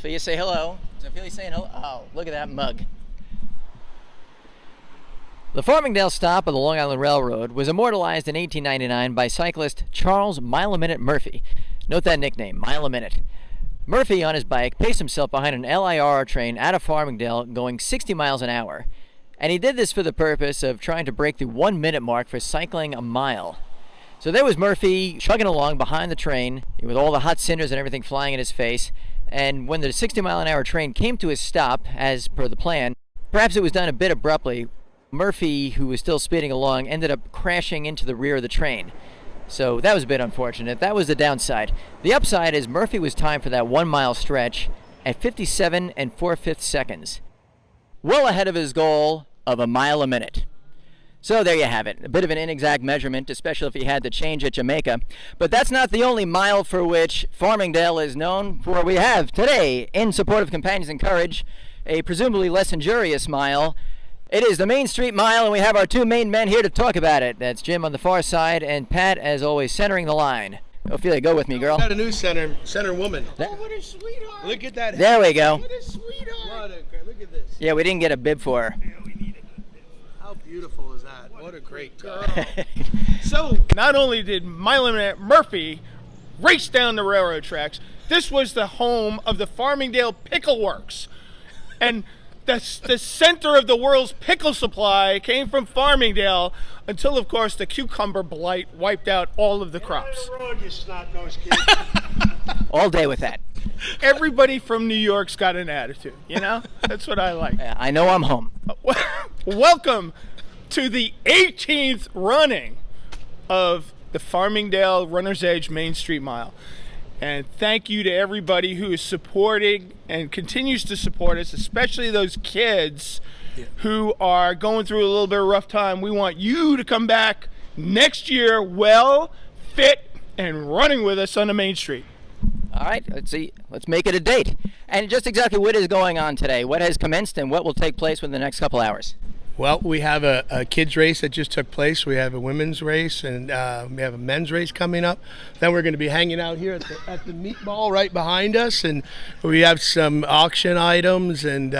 Sophia, say hello. Sophia saying hello. Oh, look at that mug. The Farmingdale stop of the Long Island Railroad was immortalized in 1899 by cyclist Charles Mile-a-Minute Murphy. Note that nickname, Mile-a-Minute. Murphy, on his bike, paced himself behind an LIRR train out of Farmingdale going 60 miles an hour. And he did this for the purpose of trying to break the 1 minute mark for cycling a mile. So there was Murphy chugging along behind the train with all the hot cinders and everything flying in his face. And when the 60 mile an hour train came to a stop, as per the plan, perhaps it was done a bit abruptly, Murphy, who was still speeding along, ended up crashing into the rear of the train. So that was a bit unfortunate. That was the downside. The upside is Murphy was timed for that 1 mile stretch at 57 4/5 seconds. Well ahead of his goal of a mile a minute. So there you have it. A bit of an inexact measurement, especially if he had to change at Jamaica. But that's not the only mile for which Farmingdale is known. For we have today, in support of Companions in Courage, a presumably less injurious mile. It is the Main Street Mile, and we have our two main men here to talk about it. That's Jim on the far side, and Pat, as always, centering the line. Ophelia, go with me, girl. Got a new center woman. Oh, what a sweetheart. Look at that. There we go. What a sweetheart. Look at this. Yeah, we didn't get a bib for her. Yeah, we need a good bit. How beautiful is that? What a great girl. So, not only did Mile-a-Minute Murphy race down the railroad tracks, this was the home of the Farmingdale Pickle Works. And the center of the world's pickle supply came from Farmingdale until, of course, the cucumber blight wiped out all of the crops. Get on the road, you snot-nosed kid. All day with that. Everybody from New York's got an attitude, you know? That's what I like. Yeah, I know I'm home. Welcome to the 18th running of the Farmingdale Runner's Edge Main Street Mile. And thank you to everybody who is supporting and continues to support us, especially those kids who are going through a little bit of a rough time. We want you to come back next year well, fit, and running with us on the Main Street. All right, let's see. Let's make it a date. And just exactly what is going on today? What has commenced and what will take place within the next couple hours? Well, we have a kids race that just took place. We have a women's race, and we have a men's race coming up. Then we're going to be hanging out here at the meatball right behind us, and we have some auction items, and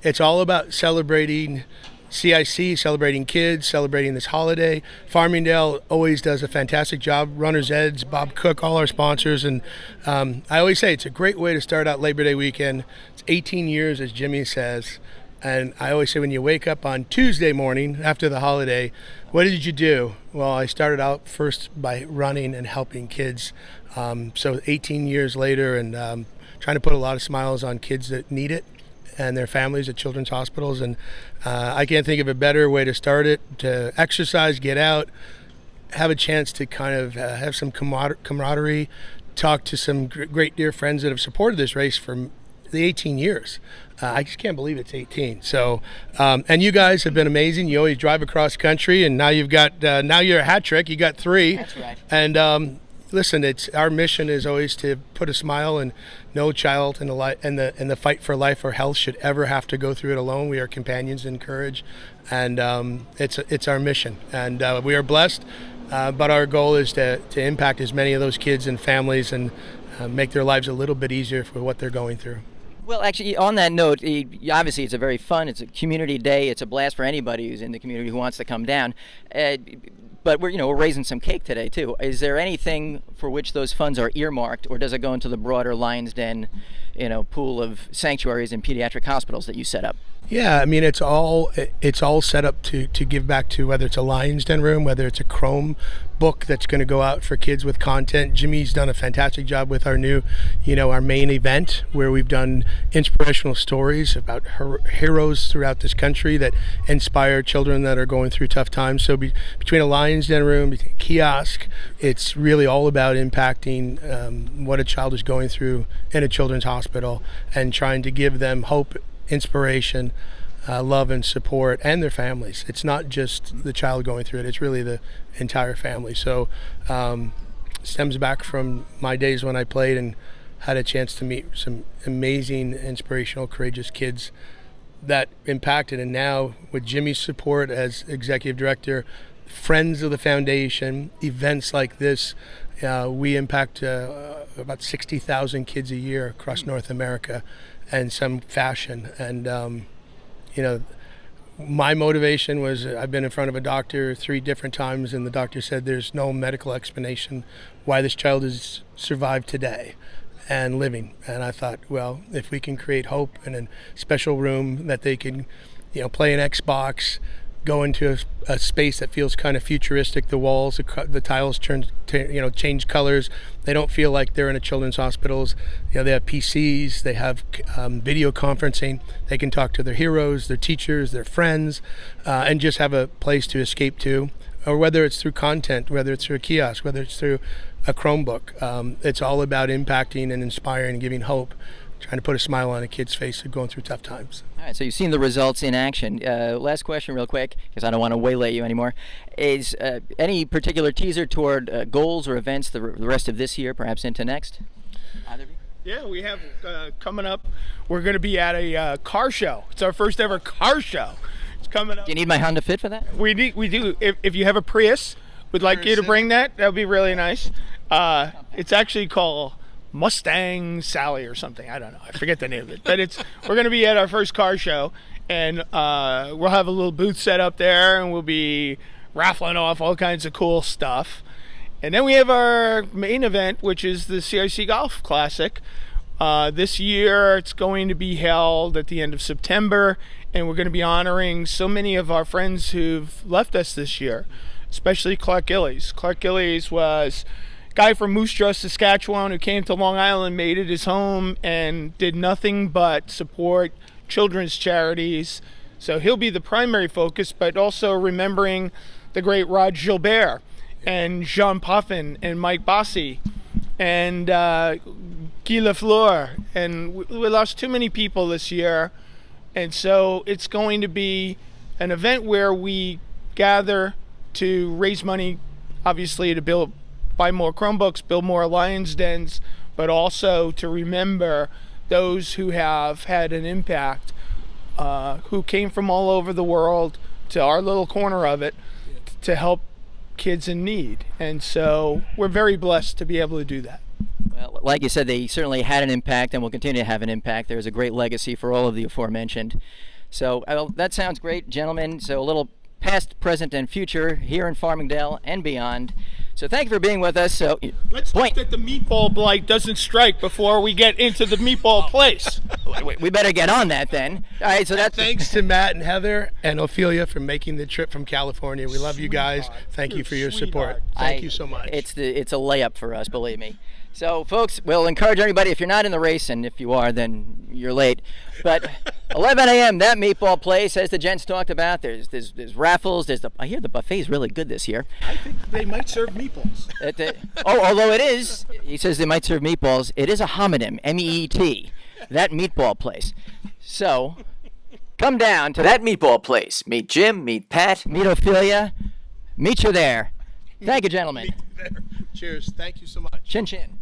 it's all about celebrating CIC, celebrating kids, celebrating this holiday. Farmingdale always does a fantastic job. Runner's Edge, Bob Cook, all our sponsors, and I always say it's a great way to start out Labor Day weekend. It's 18 years, as Jimmy says. And I always say when you wake up on Tuesday morning after the holiday, what did you do? Well, I started out first by running and helping kids. So 18 years later, and trying to put a lot of smiles on kids that need it and their families at children's hospitals. And I can't think of a better way to start it, to exercise, get out, have a chance to kind of have some camaraderie, talk to some great dear friends that have supported this race for the 18 years. I just can't believe it's 18. So, and you guys have been amazing. You always drive across country, and now you've got now you're a hat trick. You got 3. That's right. And listen, it's our mission is always to put a smile, and no child in the fight for life or health should ever have to go through it alone. We are companions in courage, and it's our mission, and we are blessed. But our goal is to impact as many of those kids and families and make their lives a little bit easier for what they're going through. Well, actually, on that note, obviously it's a very fun, it's a community day, it's a blast for anybody who's in the community who wants to come down. But we're raising some cake today too. Is there anything for which those funds are earmarked, or does it go into the broader Lion's Den, pool of sanctuaries and pediatric hospitals that you set up? Yeah, I mean it's all set up to give back to, whether it's a Lion's Den room, whether it's a Chrome book that's going to go out for kids with content. Jimmy's done a fantastic job with our new, our main event, where we've done inspirational stories about heroes throughout this country that inspire children that are going through tough times. So between a Lion's Den room, between a kiosk, it's really all about impacting what a child is going through in a children's hospital and trying to give them hope, inspiration, love and support, and their families. It's not just the child going through it, it's really the entire family. So stems back from my days when I played and had a chance to meet some amazing, inspirational, courageous kids that impacted. And now with Jimmy's support as executive director, friends of the foundation, events like this, we impact about 60,000 kids a year across North America in some fashion. And, my motivation was I've been in front of a doctor 3 different times, and the doctor said there's no medical explanation why this child has survived today and living. And I thought, well, if we can create hope in a special room that they can, play an Xbox, go into a space that feels kind of futuristic. The walls, the tiles change colors. They don't feel like they're in a children's hospitals. They have PCs. They have video conferencing. They can talk to their heroes, their teachers, their friends, and just have a place to escape to. Or whether it's through content, whether it's through a kiosk, whether it's through a Chromebook. It's all about impacting and inspiring and giving hope, trying to put a smile on a kid's face who's going through tough times. All right, so you've seen the results in action. Last question real quick, because I don't want to waylay you anymore. Is any particular teaser toward goals or events the rest of this year, perhaps into next? Either of you? Yeah, we have coming up, we're going to be at a car show. It's our first ever car show. It's coming up. Do you need my Honda Fit for that? We do. If you have a Prius, we'd like you to bring that. That would be really nice. It's actually called Mustang Sally or something. I don't know. I forget the name of it. But we're going to be at our first car show, and we'll have a little booth set up there, and we'll be raffling off all kinds of cool stuff. And then we have our main event, which is the CIC Golf Classic. This year, it's going to be held at the end of September, and we're going to be honoring so many of our friends who've left us this year, especially Clark Gillies. Clark Gillies was guy from Moose Jaw, Saskatchewan, who came to Long Island, made it his home, and did nothing but support children's charities. So he'll be the primary focus, but also remembering the great Rod Gilbert and Jean Poffin and Mike Bossy and Guy Lafleur. And we lost too many people this year. And so it's going to be an event where we gather to raise money, obviously, to buy more Chromebooks, build more Lions Dens, but also to remember those who have had an impact, who came from all over the world to our little corner of it to help kids in need. And so we're very blessed to be able to do that. Well, like you said, they certainly had an impact and will continue to have an impact. There's a great legacy for all of the aforementioned. So that sounds great, gentlemen. So a little past, present, and future here in Farmingdale and beyond. So thank you for being with us. So let's hope that the meatball blight doesn't strike before we get into the meatball place. We better get on that then. All right, so that's thanks to Matt and Heather and Ophelia for making the trip from California. We love you guys. Thank you for your support. Thank you so much. It's a layup for us, believe me. So, folks, we'll encourage everybody, if you're not in the race, and if you are, then you're late. But 11 a.m., that meatball place, as the gents talked about, there's raffles. I hear the buffet's really good this year. I think they might serve meatballs. Although it is, he says they might serve meatballs, it is a homonym, M-E-E-T, that meatball place. So, come down to that meatball place. Meet Jim, meet Pat, meet Ophelia. Meet you there. Thank you, gentlemen. Cheers. Thank you so much. Chin chin.